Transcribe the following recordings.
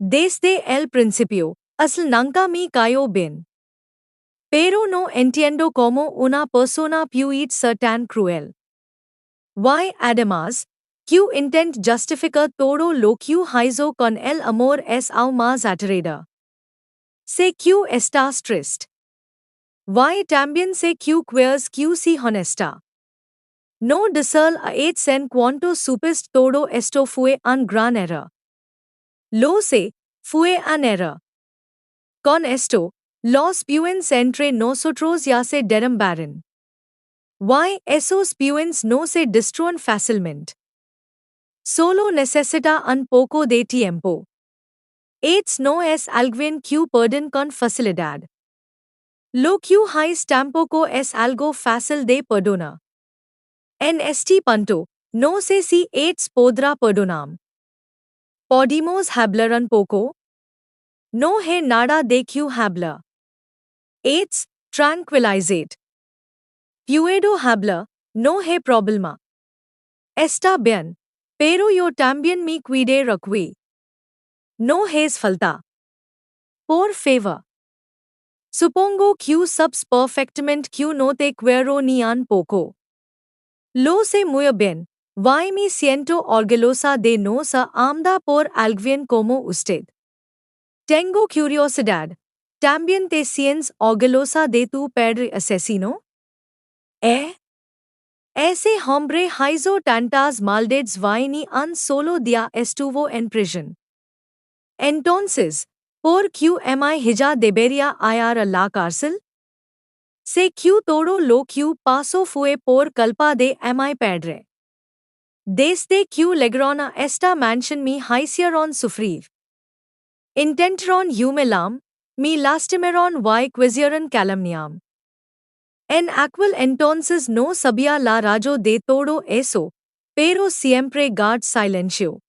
Desde el principio, asl nunca me cayó bien. Pero no entiendo cómo una persona puede ser tan cruel. Why además, que intent justifica todo lo que hizo con el amor es aún más aterrador. Sé que estás triste. Why también sé que quieres que sea honesta. No decir a en cuanto supiste todo esto fue un gran error. Lo sé, fue un error. Con esto, los puentes entre nosotros ya se derrumbaron. Why esos puentes no se destruyen fácilmente. Solo necesita un poco de tiempo. Esto no es alguien que perden con facilidad. Lo que es tampoco es algo fácil de perdonar. En este punto, no sé si esto podrá perdonar. ¿Podemos hablar un poco? No hay nada de que hablar. Esto, tranquilizate. Puedo hablar, no hay problema. Está bien, pero yo también me cuide recué. No es falta. Por favor. Supongo que sabes perfectamente que no te quiero ni un poco. Lo sé muy bien, why me siento orgullosa de no ser amada por alguien como usted. Tengo curiosidad, ¿también te sientes orgullosa de tu padre asesino? Ese hombre hizo tantas maldades ni un solo día estuvo en prisión. Entonces, ¿por qué ya debería ir a la cárcel? Sé que todo lo que pasó fue por culpa de mi padre. Desde que llegaron a esta mansión me hicieron sufrir. Intentaron humillarme, me lastimaron y quisieron calumniarme. En aquel entonces no sabía la razón de todo eso, pero siempre guard silencio.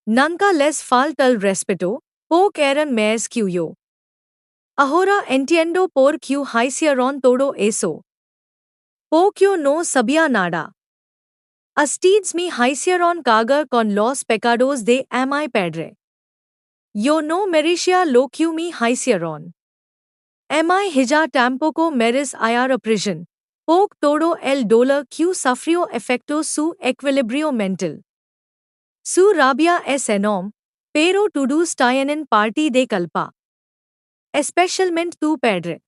Nunca les falta el respeto, porque eran más que yo. Ahora entiendo por qué hicieron todo eso. Porque yo no sabía nada. Ustedes me hicieron cargar con los pecados de mi padre. Yo no merecía lo que me hicieron. Mi hija tampoco merece ir a prisión, porque todo el dolor que sufrió afectó su equilibrio mental. Su rabia es enorme, pero todos tienen parte de culpa. Especialmente tu padre.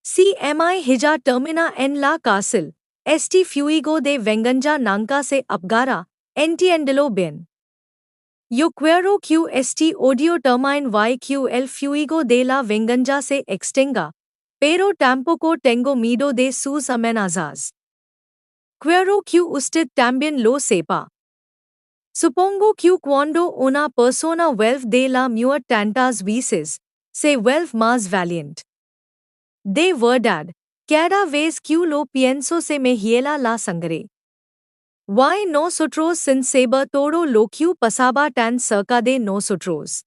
Si mi hija termina en la cárcel, este fuego de venganza nunca se apagará, entiéndelo bien. Yo quiero que este odio termine y que el fuego de la venganza se extinga, pero tampoco tengo miedo de sus amenazas. Quiero que usted también lo sepa. Supongo que cuando una persona vuelve de la muerte tantas veces, se vuelve más valiente. De verdad, cada vez que lo pienso se me hiela la sangre. Why nosotros sin saber todo lo que pasaba tan cerca de nosotros?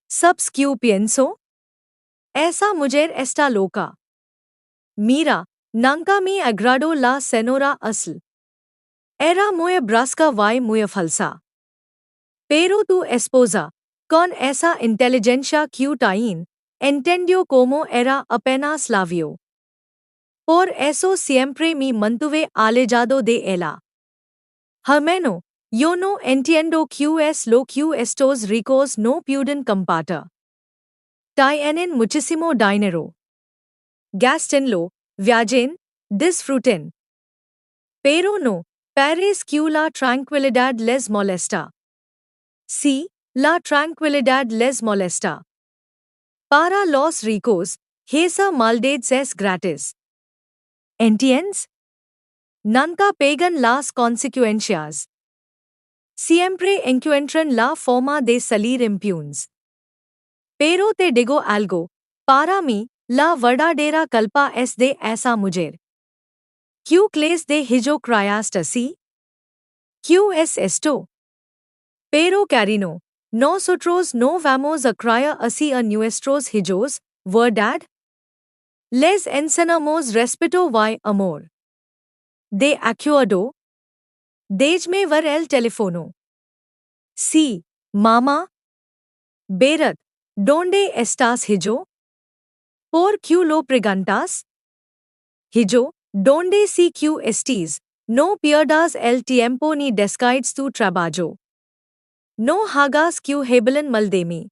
¿Sabes qué pienso? Esa mujer está loca. Mira, nunca me agradó la señora Asl. Era muy brusca y muy falsa. Pero tu esposa, con esa inteligencia que tiene, entendió cómo era apenas la vio. Por eso siempre me mantuve alejado de ella. Hermano, yo no entiendo qué es lo que estos ricos no pueden compartir. Tienen muchísimo dinero. Gastenlo, viajen, disfruten. Pero no, parece que la tranquilidad les molesta. Sí, la tranquilidad les molesta. Para los ricos, esa maldad es gratis. ¿Entiendes? Nunca pegan las consecuencias. Siempre encuentran la forma de salir impunes. Pero te digo algo, para mí, la verdadera culpa es de esa mujer. ¿Qué clase de hijo criaste así? ¿Qué es esto? Pero cariño, nosotros no vamos a criar así a nuestros hijos, ¿verdad? Les enseñamos respeto y amor. ¿De acuerdo? Déjame ver el teléfono. Sí, mamá. Berat, donde estás hijo? Por qué lo preguntas? Hijo, donde si que estés, no pierdas el tiempo ni descuides tu trabajo. No hagas que hablen mal de mí.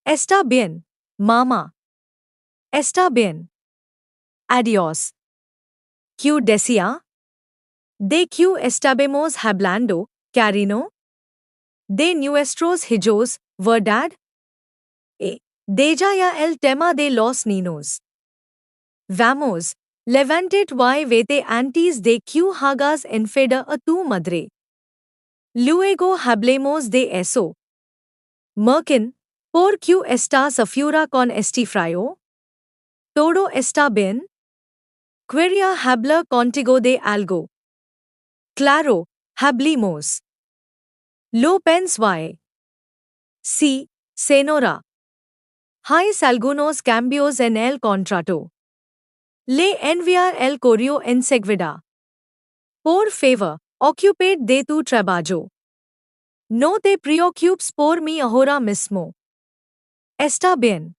Está bien, mamá. Está bien. Adiós. ¿Qué decía? ¿De qué estábamos hablando, cariño? De nuestros hijos, ¿verdad? Deja ya el tema de los niños. Vamos, levanted y vete antes de que hagas enfada a tu madre. Luego hablemos de eso. Merkin, ¿por qué estás afuera con este frío? ¿Todo está bien? Quería hablar contigo de algo. Claro, hablemos. Lo pensé. Sí, señora. Hay algunos cambios en el contrato. Le enviar el correo enseguida. Por favor, ocupate de tu trabajo. No te preocupes por mí ahora mismo. Está bien.